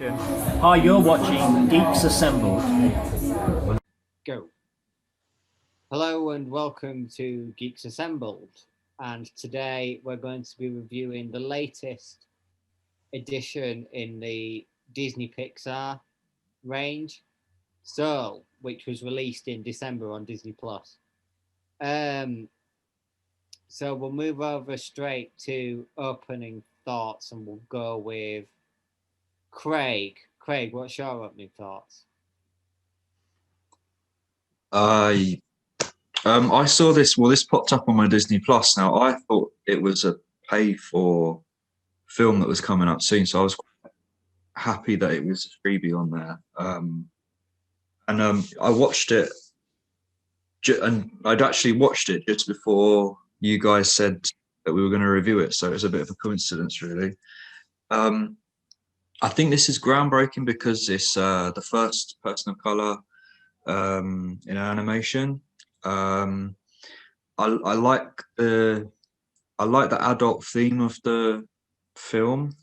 Hi, you're watching Geeks Assembled. Go. Hello and welcome to Geeks Assembled. And today we're going to be reviewing the latest edition in the Disney Pixar range, Soul, which was released in December on Disney Plus. So we'll move over straight to opening thoughts and we'll go with Craig. Craig, what's your opening thoughts? I saw this. Well, this popped up on my Disney Plus. Now, I thought it was a pay for film that was coming up soon, so I was quite happy that it was a freebie on there. I watched it, and I'd actually watched it just before you guys said that we were going to review it. So it was a bit of a coincidence, really. I think this is groundbreaking because it's the first person of color in animation. I like the adult theme of the film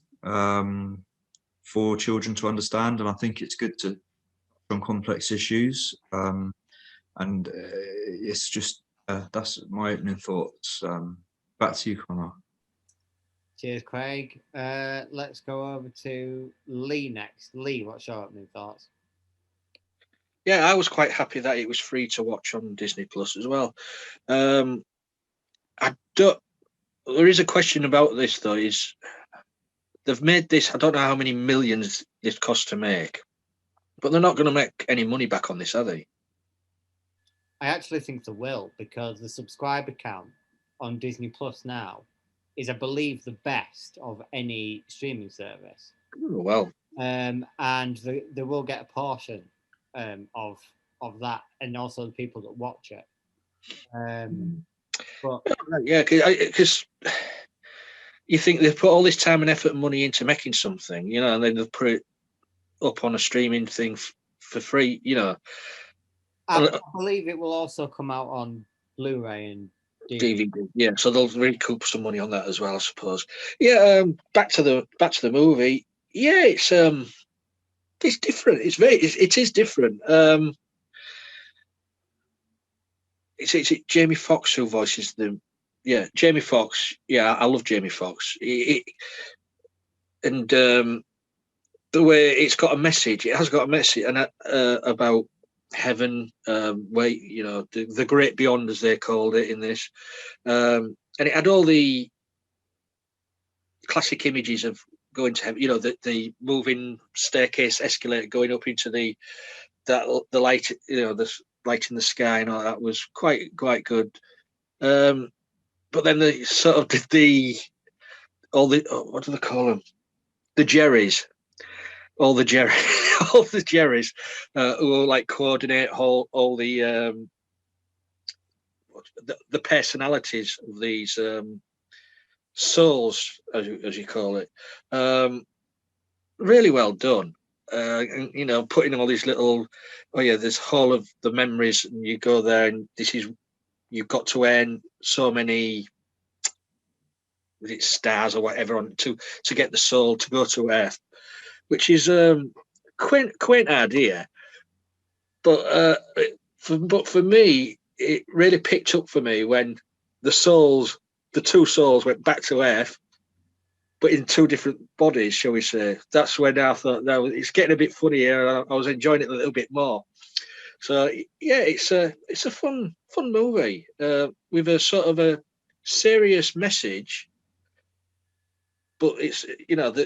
for children to understand, and I think it's good to on complex issues. It's just that's my opening thoughts. Back to you, Connor. Cheers, Craig. Let's go over to Lee next. Lee, what's your opening thoughts? Yeah, I was quite happy that it was free to watch on Disney Plus as well. I don't. There is a question about this though. Is they've made this? I don't know how many millions this cost to make, but they're not going to make any money back on this, are they? I actually think they will because the subscriber count on Disney Plus now is, I believe, the best of any streaming service. Oh, well, and they will get a portion of that, and also the people that watch it. But yeah, because you think they've put all this time and effort and money into making something, and then they'll put it up on a streaming thing for free, I believe it will also come out on Blu-ray and DVD. Yeah, so they'll recoup some money on that as well, I suppose. Yeah, back to the movie. Yeah, it's different. It is different. It's Jamie Foxx who voices them. Yeah, Jamie Foxx. Yeah, I love Jamie Foxx. And the way it's got a message, it has got a message, and about heaven, where the great beyond, as they called it in this, and it had all the classic images of going to heaven. The moving staircase, escalator going up into the light, the light in the sky, and all that was quite good. But then they sort of did what do they call them? The Jerrys. All the Jerrys who will like coordinate all the personalities of these souls, as you call it. Really well done. And, putting all these little, this hall of the memories, and you go there, and you've got to earn so many stars or whatever on to get the soul to go to Earth, which is quaint idea. But for me, it really picked up for me when the two souls went back to Earth, but in two different bodies, shall we say. That's when I thought, no, it's getting a bit funny here. I was enjoying it a little bit more. So yeah, it's a fun movie with a sort of a serious message, but it's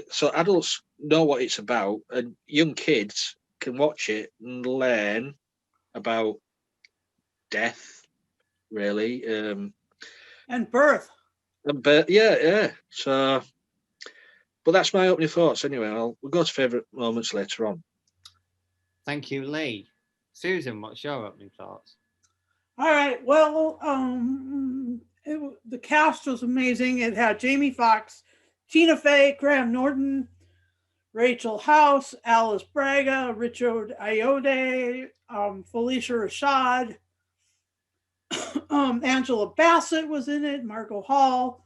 so adults know what it's about, and young kids can watch it and learn about death, really, and birth. But yeah. So, but that's my opening thoughts anyway. We'll go to favourite moments later on. Thank you, Lee. Susan, what's your opening thoughts? All right. Well, the cast was amazing. It had Jamie Foxx, Tina Fey, Graham Norton, Rachel House, Alice Braga, Richard Ayoade, Felicia Rashad, Angela Bassett was in it, Margot Hall,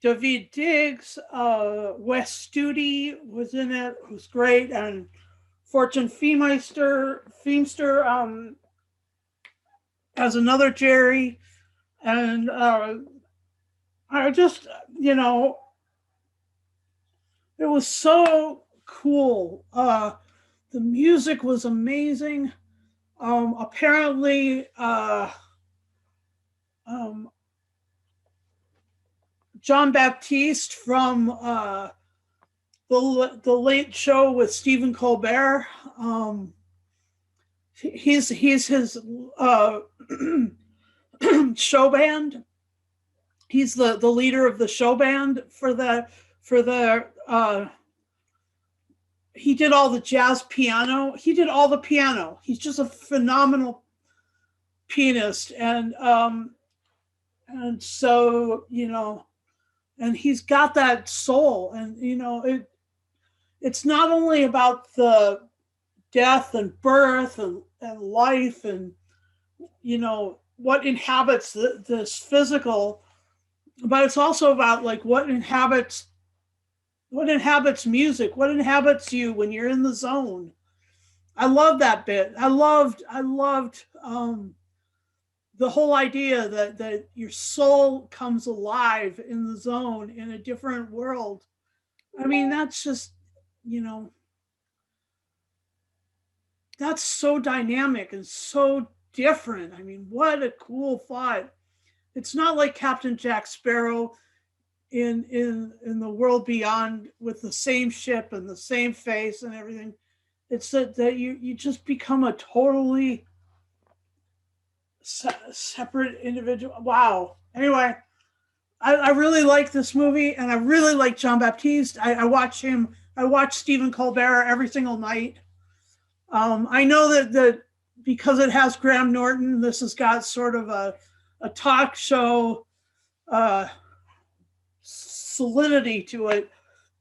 David Diggs, Wes Studi was in it, who's great, and Fortune Feimster as another Jerry, and I just, it was so cool. The music was amazing. Apparently, John Baptiste from the Late Show with Stephen Colbert. He's his show band. He's the leader of the show band for the he did all the jazz piano. He did all the piano. He's just a phenomenal pianist, and so and he's got that soul, and it's not only about the death and birth and life and what inhabits this physical, but it's also about like what inhabits music, what inhabits you when you're in the zone. I love that bit. I loved the whole idea that your soul comes alive in the zone in a different world. I mean, that's just, that's so dynamic and so different. I mean, what a cool thought. It's not like Captain Jack Sparrow in the world beyond with the same ship and the same face and everything. It's that you just become a totally separate individual. Wow. Anyway, I really like this movie, and I really like John Baptiste. I watch him. I watch Stephen Colbert every single night. I know that because it has Graham Norton, this has got sort of a talk show solidity to it.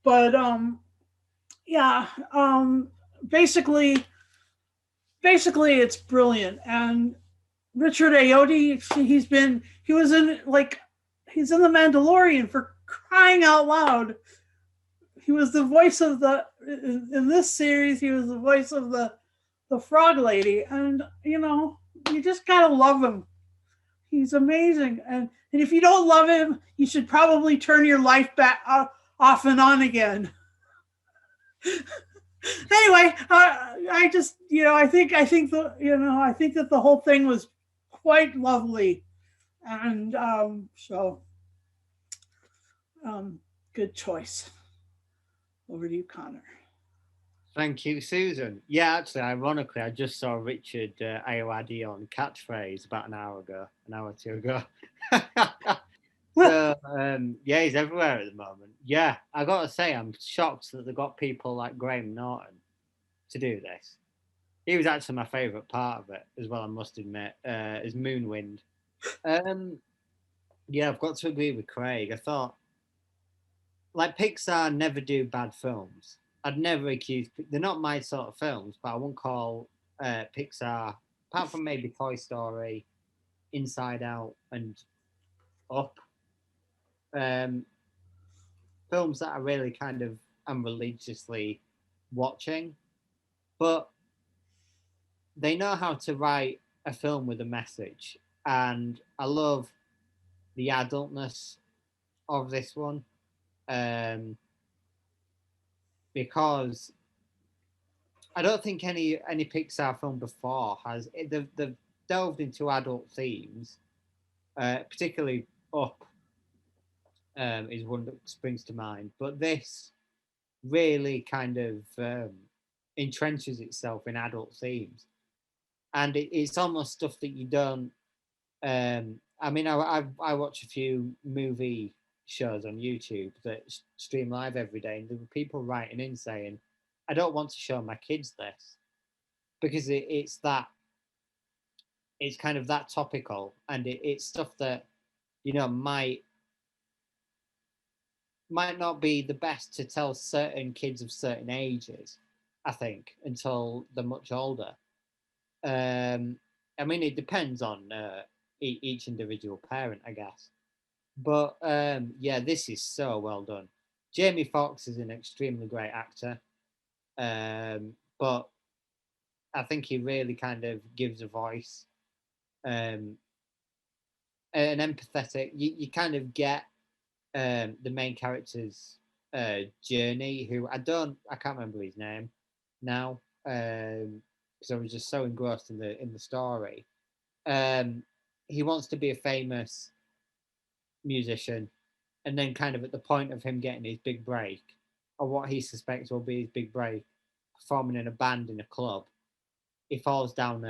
But yeah, basically it's brilliant. And Richard Ayoade, he's in The Mandalorian, for crying out loud. He was the voice of in this series, he was the voice of the frog lady. And, you just gotta love him. He's amazing. And if you don't love him, you should probably turn your life back off and on again. Anyway, I just, I think that the whole thing was quite lovely. And good choice. Over to you, Connor. Thank you, Susan. Yeah, actually, ironically, I just saw Richard Ayoade on Catchphrase about an hour or two ago. So, yeah, he's everywhere at the moment. Yeah, I got to say, I'm shocked that they got people like Graham Norton to do this. He was actually my favourite part of it as well, I must admit, is Moonwind. Yeah, I've got to agree with Craig. I thought, like, Pixar never do bad films. I'd never accuse, they're not my sort of films, but I wouldn't call Pixar, apart from maybe Toy Story, Inside Out, and Up, films that I really kind of am religiously watching. But they know how to write a film with a message. And I love the adultness of this one. Because I don't think any Pixar film before has, they've delved into adult themes, particularly Up is one that springs to mind. But this really kind of entrenches itself in adult themes, and it's almost stuff that you don't. I mean, I watch a few movie shows on YouTube that stream live every day, and there were people writing in saying, "I don't want to show my kids this because it's kind of that topical, and it's stuff that might not be the best to tell certain kids of certain ages, I think, until they're much older." I mean, it depends on each individual parent, I guess. But yeah, this is so well done. Jamie Foxx is an extremely great actor, but I think he really kind of gives a voice, an empathetic. You kind of get the main character's journey. Who I can't remember his name now, because I was just so engrossed in the story. He wants to be a famous musician, and then kind of at the point of him getting his big break, or what he suspects will be his big break, performing in a band in a club, he falls down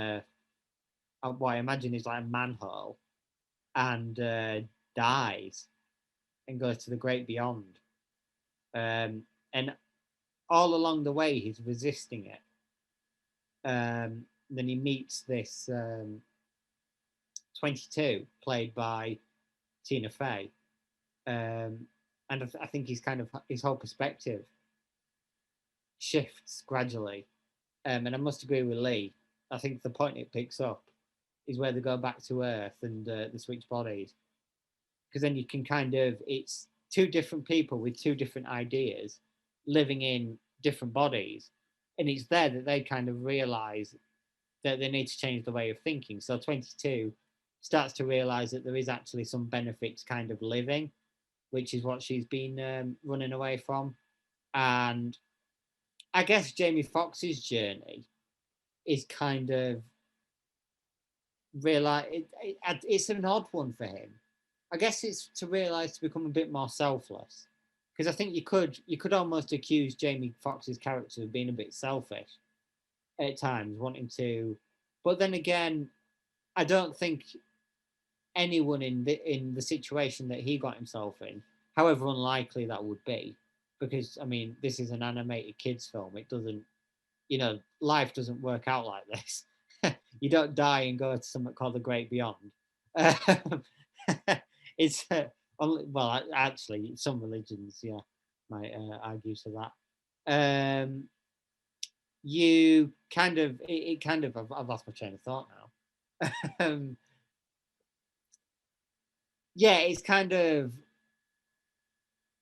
what I imagine is like a manhole, and dies, and goes to the great beyond. And all along the way, he's resisting it. Then he meets this 22, played by Tina Fey. And I think he's kind of his whole perspective shifts gradually. And I must agree with Lee. I think the point it picks up is where they go back to Earth and the switch bodies, because then you can kind of, it's two different people with two different ideas living in different bodies, and it's there that they kind of realize that they need to change the way of thinking. So 22 starts to realize that there is actually some benefit to kind of living, which is what she's been running away from. And I guess Jamie Foxx's journey is kind of realize it's an odd one for him. I guess it's to realize to become a bit more selfless, because I think you could almost accuse Jamie Foxx's character of being a bit selfish at times, wanting to. But then again, I don't think anyone in the situation that he got himself in, however unlikely that would be, because I mean, this is an animated kids film. It doesn't, life doesn't work out like this. You don't die and go to something called the Great Beyond. It's well, actually, some religions, yeah, might argue to that. You kind of, it kind of, I've lost my train of thought now. Yeah, it's kind of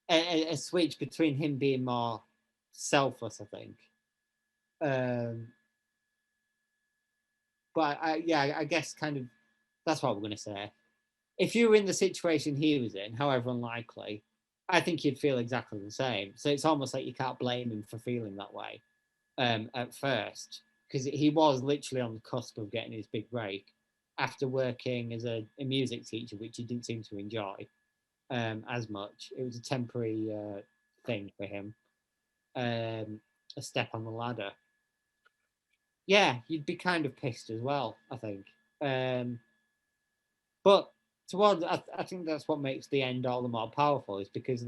a switch between him being more selfless, I think. But I guess kind of that's what we're going to say. If you were in the situation he was in, however unlikely, I think you'd feel exactly the same. So it's almost like you can't blame him for feeling that way at first, because he was literally on the cusp of getting his big break after working as a music teacher, which he didn't seem to enjoy as much. It was a temporary thing for him, a step on the ladder. Yeah, you'd be kind of pissed as well, I think. But towards, I think that's what makes the end all the more powerful, is because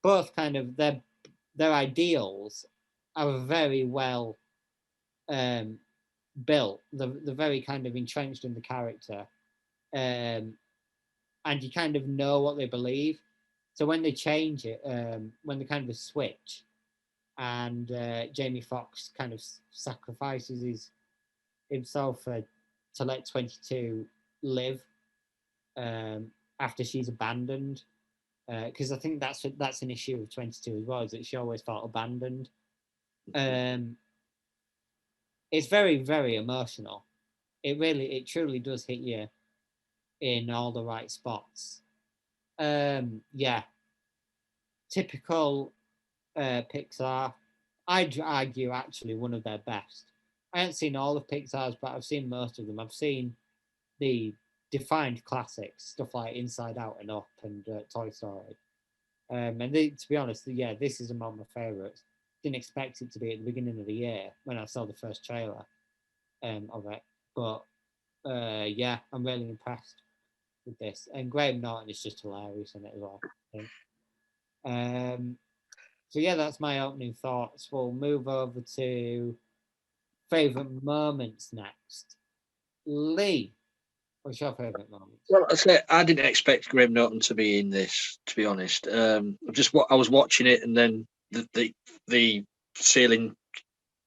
both kind of their ideals are very well built. They're very kind of entrenched in the character, and you kind of know what they believe. So when they change it, when they kind of switch, and Jamie Foxx kind of sacrifices himself to let 22 live after she's abandoned, because I think that's an issue of 22 as well, is that she always felt abandoned. It's very, very emotional. It truly does hit you in all the right spots. Yeah, typical Pixar. I'd argue actually one of their best. I haven't seen all of Pixar's, but I've seen most of them. I've seen the defined classics, stuff like Inside Out and Up and Toy Story. And to be honest, yeah, this is among my favourites. Didn't expect it to be at the beginning of the year when I saw the first trailer of it. But yeah, I'm really impressed with this. And Graham Norton is just hilarious in it as well, I think. So yeah, that's my opening thoughts. We'll move over to favourite moments next. Lee, what's your favourite moment? Well, I didn't expect Graham Norton to be in this, to be honest. I was watching it, and then the sailing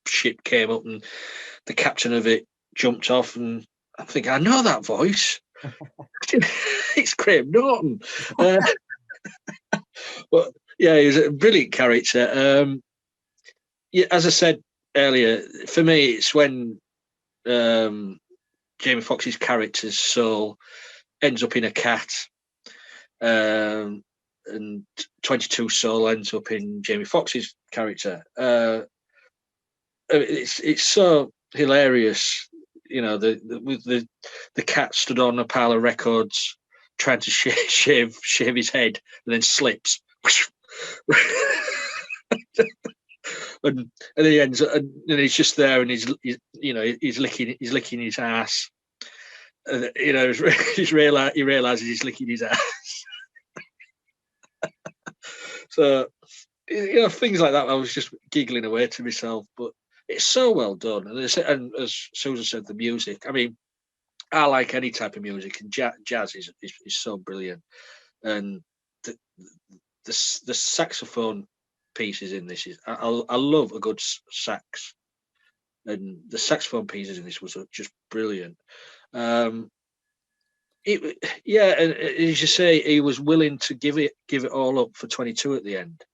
ship came up, and the captain of it jumped off, and I'm thinking, I know that voice. It's Graham Norton. But yeah, he was a brilliant character. Yeah, as I said earlier, for me, it's when Jamie Foxx's character's soul ends up in a cat, and 22 soul ends up in Jamie Foxx's character. It's so hilarious, you know. With the cat stood on a pile of records, trying to shave his head, and then slips. And he ends up, and he's just there, and he's licking his ass. You know, he realizes he's licking his ass. So, you know, things like that, I was just giggling away to myself. But it's so well done, and as Susan said, the music. I mean, I like any type of music, and jazz is so brilliant, and the saxophone pieces in this is I love a good sax, and the saxophone pieces in this was just brilliant. Yeah, and as you say, he was willing to give it all up for 22 at the end.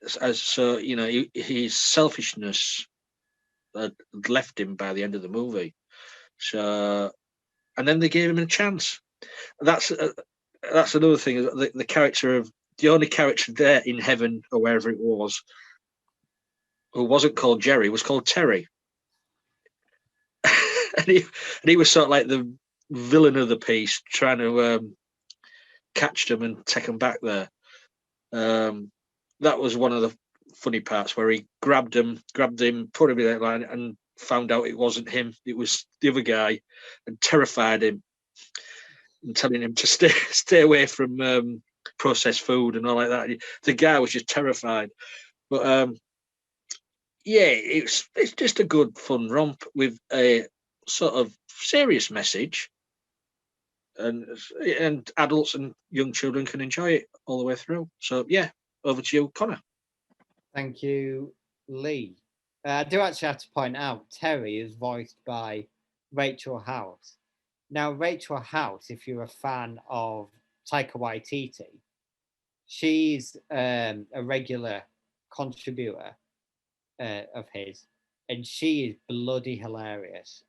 So you know, his selfishness had left him by the end of the movie. So, and then they gave him a chance. That's another thing. The character of the only character there in heaven or wherever it was, who wasn't called Jerry, was called Terry. and he was sort of like the villain of the piece, trying to catch them and take them back there. That was one of the funny parts where he grabbed him, put him in that line, and found out it wasn't him; it was the other guy, and terrified him, and telling him to stay away from processed food and all like that. The guy was just terrified. But yeah, it's just a good fun romp with a sort of serious message, and adults and young children can enjoy it all the way through. So yeah, over to you, Connor. Thank you, Lee. I do actually have to point out Terry is voiced by Rachel House. Now, Rachel House, if you're a fan of Taika Waititi, she's a regular contributor of his, and she is bloody hilarious.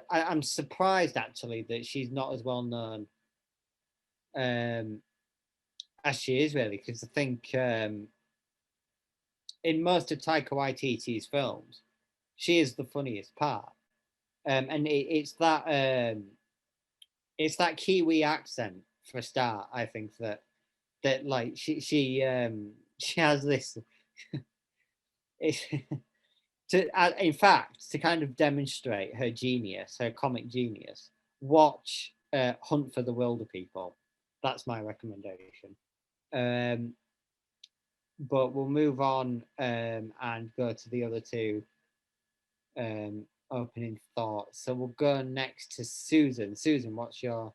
I'm surprised actually that she's not as well known as she is, really, because I think in most of Taika Waititi's films, she is the funniest part, and it's that Kiwi accent for a start. I think that like she has this. In fact, to kind of demonstrate her genius, her comic genius, watch Hunt for the Wilder People. That's my recommendation. But we'll move on and go to the other two opening thoughts. So we'll go next to Susan. Susan, what's your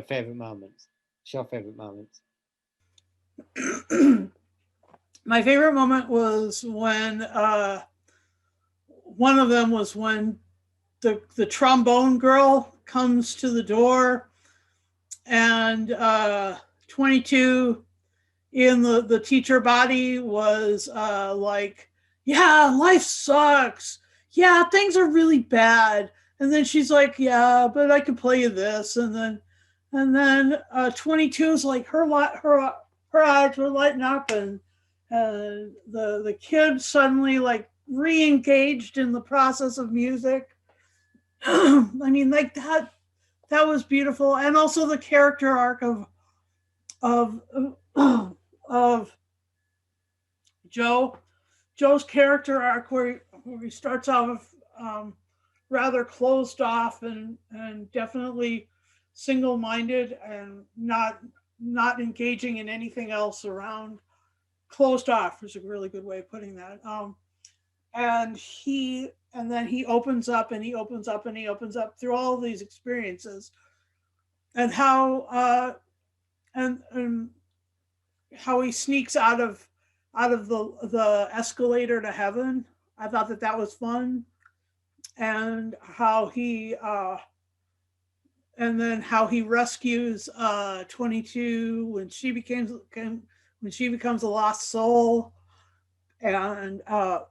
favorite moments? What's your favorite moments? My favorite moment was when one of them was when the trombone girl comes to the door, and 22 in the teacher body was like, yeah, life sucks. Yeah, things are really bad. And then she's like, yeah, but I can play you this. And then 22 is like, her eyes were lighting up, and the kid suddenly like re-engaged in the process of music. I mean, like that was beautiful. And also the character arc of Joe's character arc, where he starts off rather closed off and definitely single-minded and not engaging in anything else around. Closed off is a really good way of putting that. And then he opens up and he opens up and he opens up through all of these experiences, and how how he sneaks out of the escalator to heaven. I thought that was fun, and how he and then how he rescues 22 when she becomes a lost soul, and I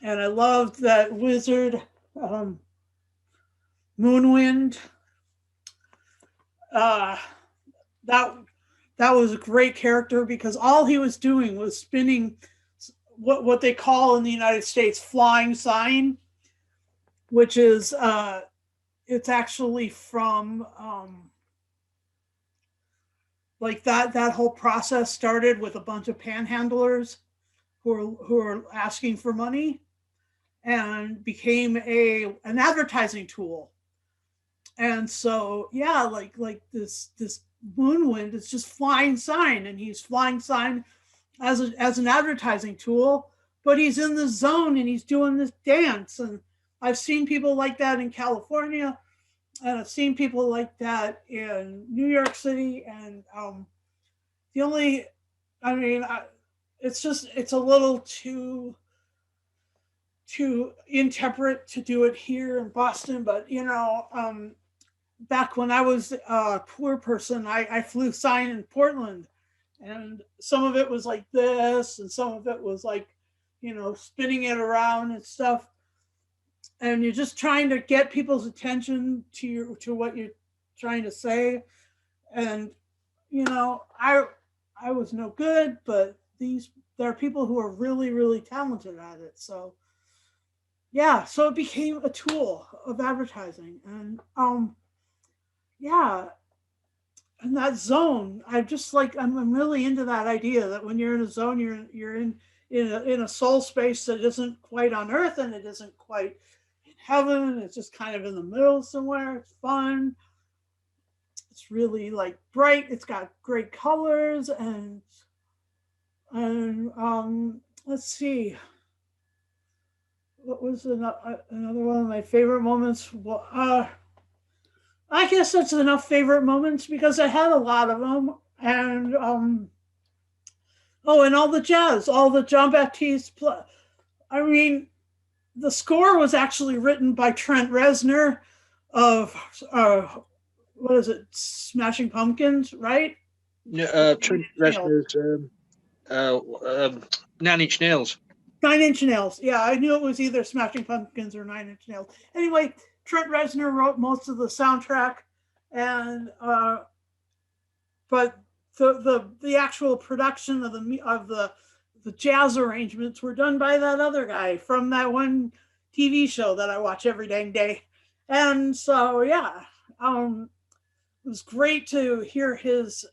loved that wizard, Moonwind. Uh, that that was a great character because all he was doing was spinning what they call in the United States flying sign, which is it's actually from like that whole process started with a bunch of panhandlers who are asking for money, and became an advertising tool. And so yeah, like this Moonwind is just flying sign, and he's flying sign as an advertising tool, but he's in the zone and he's doing this dance. And I've seen people like that in California, and I've seen people like that in New York City. And the only, I mean, it's a little too intemperate to do it here in Boston. But back when I was a poor person, I flew sign in Portland, and some of it was like this, and some of it was like, spinning it around and stuff. And you're just trying to get people's attention to what you're trying to say. And I was no good, but there are people who are really, really talented at it. So yeah, so it became a tool of advertising. And yeah, and that zone, I'm really into that idea that when you're in a zone, you're in a soul space that isn't quite on earth, and it isn't quite in heaven. It's just kind of in the middle somewhere. It's fun. It's really like bright. It's got great colors. And let's see, what was another one of my favorite moments? Well, I guess that's enough favorite moments because I had a lot of them. And and all the jazz, all the John Baptiste. I mean, the score was actually written by Trent Reznor of what is it, Smashing Pumpkins, right? Yeah, Trent Reznor's 9 Inch Nails. 9 Inch Nails. Yeah, I knew it was either Smashing Pumpkins or 9 Inch Nails. Anyway, Trent Reznor wrote most of the soundtrack, and but the actual production of the jazz arrangements were done by that other guy from that one TV show that I watch every dang day. And so yeah, it was great to hear his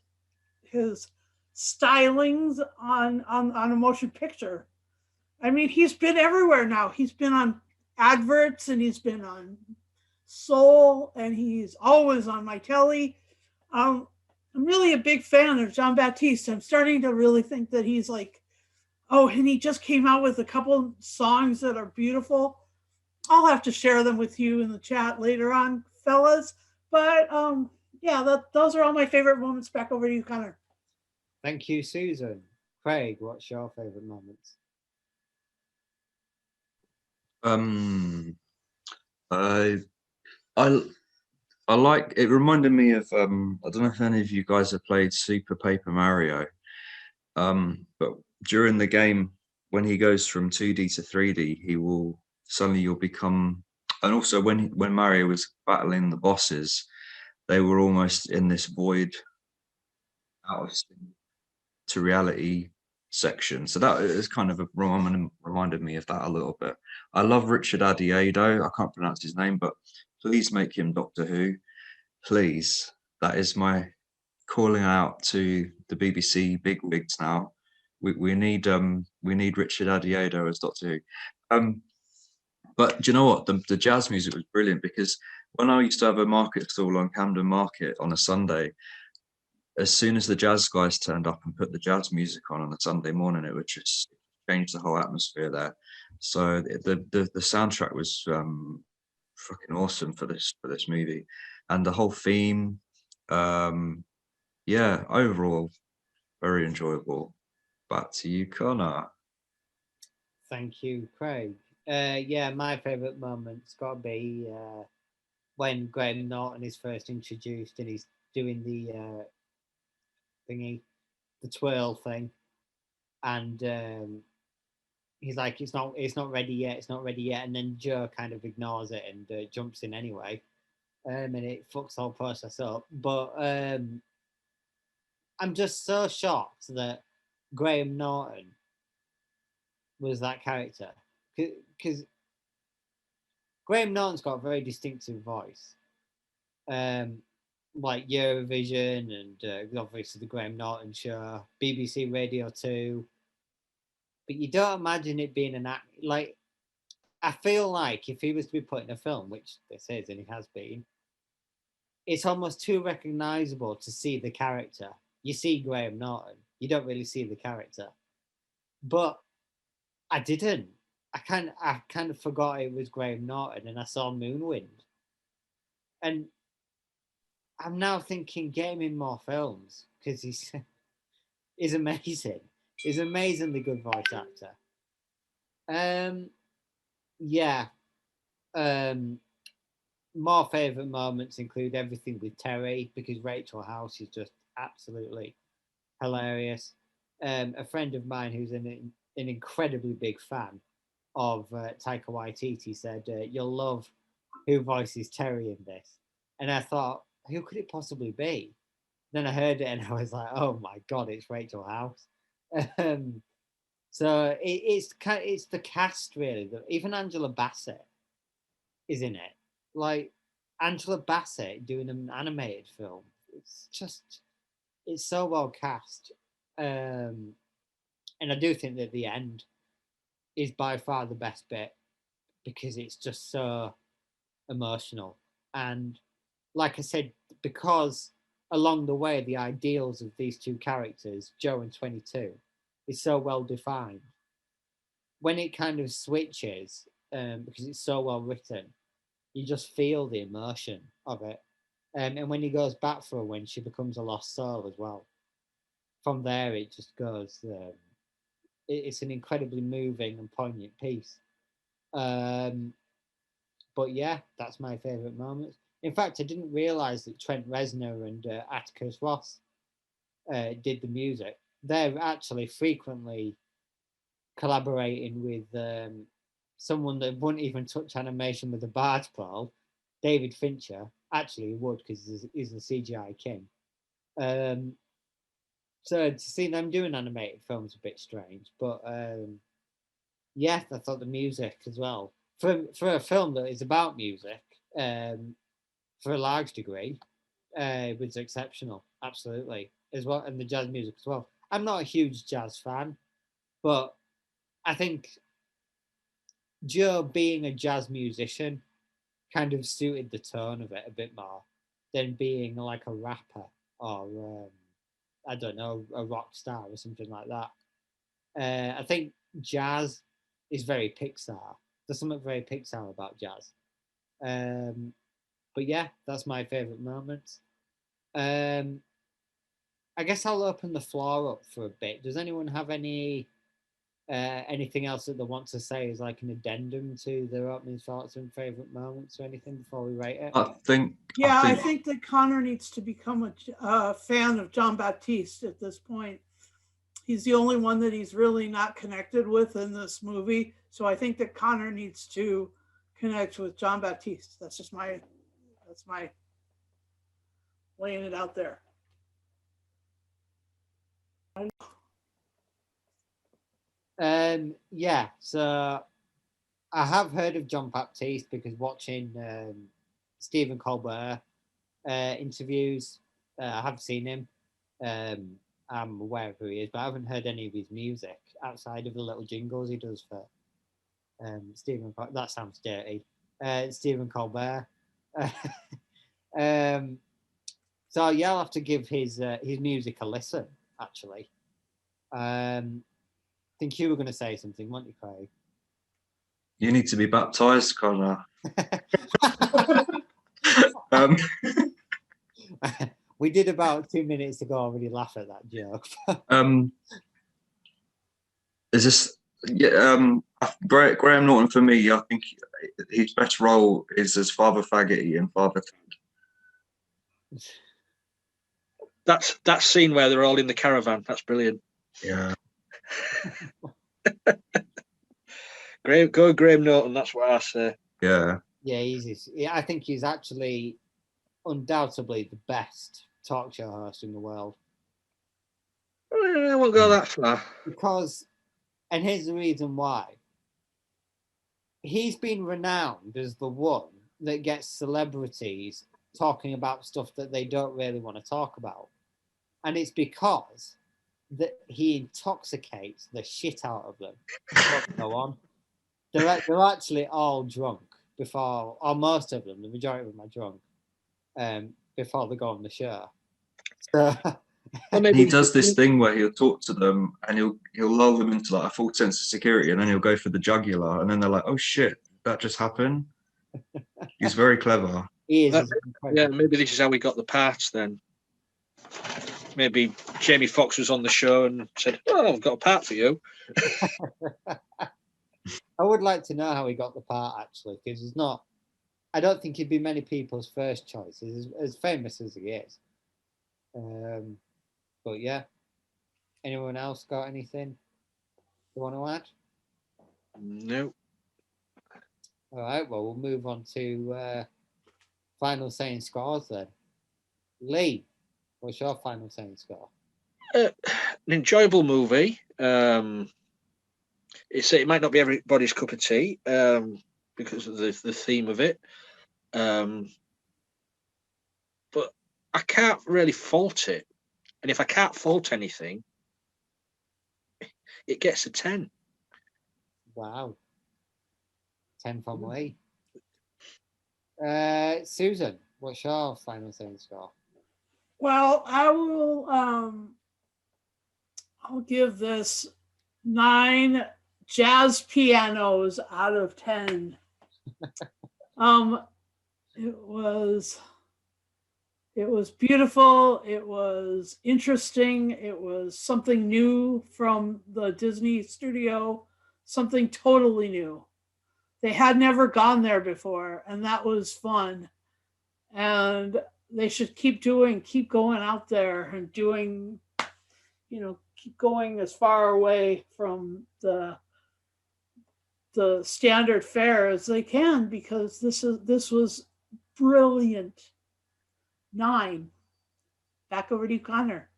stylings on a motion picture. I mean, he's been everywhere now. He's been on adverts, and he's been on Soul, and he's always on my telly. I'm really a big fan of John Baptiste. I'm starting to really think that he's like, and he just came out with a couple songs that are beautiful. I'll have to share them with you in the chat later on, fellas. But yeah, those are all my favorite moments. Back over to you, Connor. Thank you, Susan. Craig, what's your favorite moments? I like it. Reminded me of I don't know if any of you guys have played Super Paper Mario, but during the game when he goes from 2D to 3D, you'll become. And also when Mario was battling the bosses, they were almost in this void out of to reality section. So that is kind of reminded me of that a little bit. I love Richard Adiedo. I can't pronounce his name, but please make him Doctor Who. Please. That is my calling out to the BBC bigwigs now. We need Richard Adiedo as Doctor Who. But do you know what? The jazz music was brilliant, because when I used to have a market stall on Camden Market on a Sunday, as soon as the jazz guys turned up and put the jazz music on a Sunday morning, it would just change the whole atmosphere there. So the soundtrack was fucking awesome for this movie, and the whole theme, yeah, overall very enjoyable. Back to you, Connor. Thank you, Craig. Yeah, my favorite moment's got to be when Graham Norton is first introduced and he's doing the thingy, the twirl thing, and he's like, it's not ready yet, it's not ready yet, and then Joe kind of ignores it and jumps in anyway, and it fucks the whole process up. But I'm just so shocked that Graham Norton was that character, because Graham Norton's got a very distinctive voice, like Eurovision and obviously the Graham Norton Show, BBC Radio 2. But you don't imagine it being an act. Like, I feel like if he was to be put in a film, which this is and he has been, it's almost too recognizable to see the character. You see Graham Norton, you don't really see the character. But I didn't. I kind of forgot it was Graham Norton, and I saw Moonwind, and I'm now thinking, get him in more films because he's amazing. He's an amazingly good voice actor. Yeah. More favourite moments include everything with Terry, because Rachel House is just absolutely hilarious. A friend of mine who's an incredibly big fan of Taika Waititi said, you'll love who voices Terry in this. And I thought, who could it possibly be? Then I heard it and I was like, oh my God, it's Rachel House. So it's the cast, really. Even Angela Bassett is in it. Like, Angela Bassett doing an animated film. It's so well cast. And I do think that the end is by far the best bit, because it's just so emotional. And like I said, because along the way, the ideals of these two characters, Joe and 22, is so well defined. When it kind of switches, because it's so well written, you just feel the emotion of it. And when he goes back for her, when she becomes a lost soul as well, from there it just goes. It's an incredibly moving and poignant piece. But yeah, that's my favourite moments. In fact, I didn't realise that Trent Reznor and Atticus Ross did the music. They're actually frequently collaborating with someone that wouldn't even touch animation with a barge pole, David Fincher. Actually, he would, because he's the CGI king. So to see them doing animated films is a bit strange, but yeah, I thought the music as well, for a film that is about music, for a large degree, was exceptional, absolutely, as well, and the jazz music as well. I'm not a huge jazz fan, but I think Joe, being a jazz musician, kind of suited the tone of it a bit more than being like a rapper or I don't know, a rock star or something like that. I think jazz is very Pixar. There's something very Pixar about jazz. But yeah, that's my favourite moments. I guess I'll open the floor up for a bit. Does anyone have anything else that they want to say as like an addendum to their opening thoughts and favourite moments or anything before we rate it? I think that Connor needs to become a fan of John Baptiste at this point. He's the only one that he's really not connected with in this movie. So I think that Connor needs to connect with John Baptiste. That's my laying it out there. Yeah, so I have heard of John Baptiste because watching Stephen Colbert interviews, I have seen him. I'm aware of who he is, but I haven't heard any of his music outside of the little jingles he does for Stephen. That sounds dirty. Stephen Colbert. So yeah, I'll have to give his music a listen. Actually, I think you were going to say something, weren't you, Craig? You need to be baptized, Connor. We did about 2 minutes ago already laugh at that joke. Is this Yeah, Graham Norton for me. I think his best role is as Father Faggoty and Father. That's that scene where they're all in the caravan. That's brilliant. Yeah, Graham Norton. That's what I say. yeah. Yeah, I think he's actually undoubtedly the best talk show host in the world. I won't go that far. Because, and here's the reason why. He's been renowned as the one that gets celebrities talking about stuff that they don't really want to talk about. And it's because that he intoxicates the shit out of them. Go on. They're actually all drunk before, or most of them, the majority of them are drunk before they go on the show. So, Well, He does this thing where he'll talk to them and he'll lull them into like a false sense of security, and then he'll go for the jugular, and then they're like, "Oh shit, that just happened." He's very clever. he is. Yeah, maybe this is how we got the parts then. Maybe Jamie Foxx was on the show and said, "Oh, I've got a part for you." I would like to know how he got the part actually, because he's not. I don't think he'd be many people's first choice, as famous as he is. But yeah, anyone else got anything you want to add? No. All right, well, we'll move on to final saying scores then. Lee, what's your final saying score? An enjoyable movie. It might not be everybody's cup of tea because of the theme of it. But I can't really fault it. And if I can't fault anything, it gets a 10. Wow. 10 from Lee. Susan, what's your final saying score? Well, I will. I'll give this 9 jazz pianos out of 10. It was beautiful. It was interesting. It was something new from the Disney studio, something totally new. They had never gone there before, and that was fun. And they should keep going out there and doing, keep going as far away from the standard fare as they can, because this was brilliant. 9. Back over to you, Connor.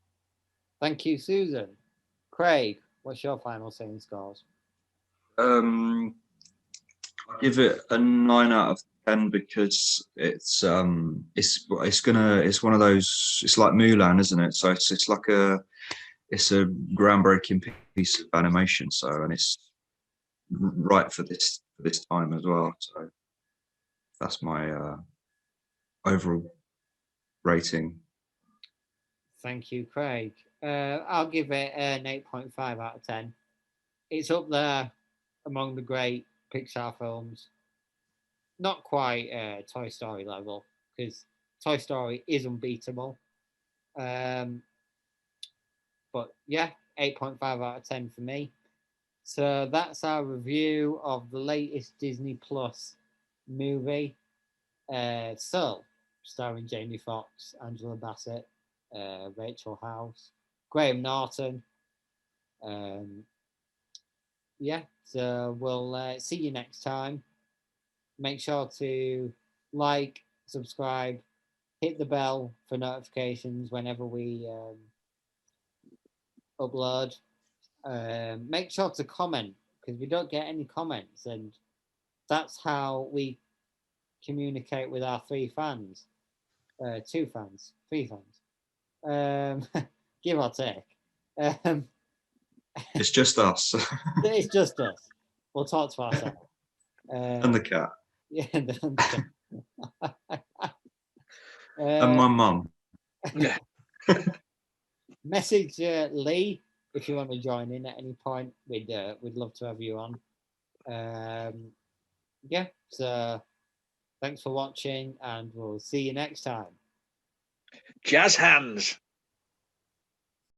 Thank you, Susan. Craig, what's your final saying scores? I'll give it a 9 out of 10 because it's one of those. It's like Mulan, isn't it? So it's like a groundbreaking piece of animation. So, and it's right for this time as well. So that's my overall rating. Thank you, Craig. I'll give it an 8.5 out of 10. It's up there among the great Pixar films. Not quite Toy Story level, because Toy Story is unbeatable. But yeah, 8.5 out of 10 for me. So that's our review of the latest Disney Plus movie, Soul, starring Jamie Foxx, Angela Bassett, Rachel House, Graham Norton. Yeah, so we'll see you next time. Make sure to like, subscribe, hit the bell for notifications whenever we upload. Make sure to comment, because we don't get any comments, and that's how we communicate with our 3 fans. 2 fans, 3 fans, give or take. It's just us. It's just us. We'll talk to ourselves. And the cat. Yeah, and the cat. And my mum. Yeah. Message Lee if you want to join in at any point. We'd love to have you on. Yeah, so thanks for watching, and we'll see you next time. Jazz hands.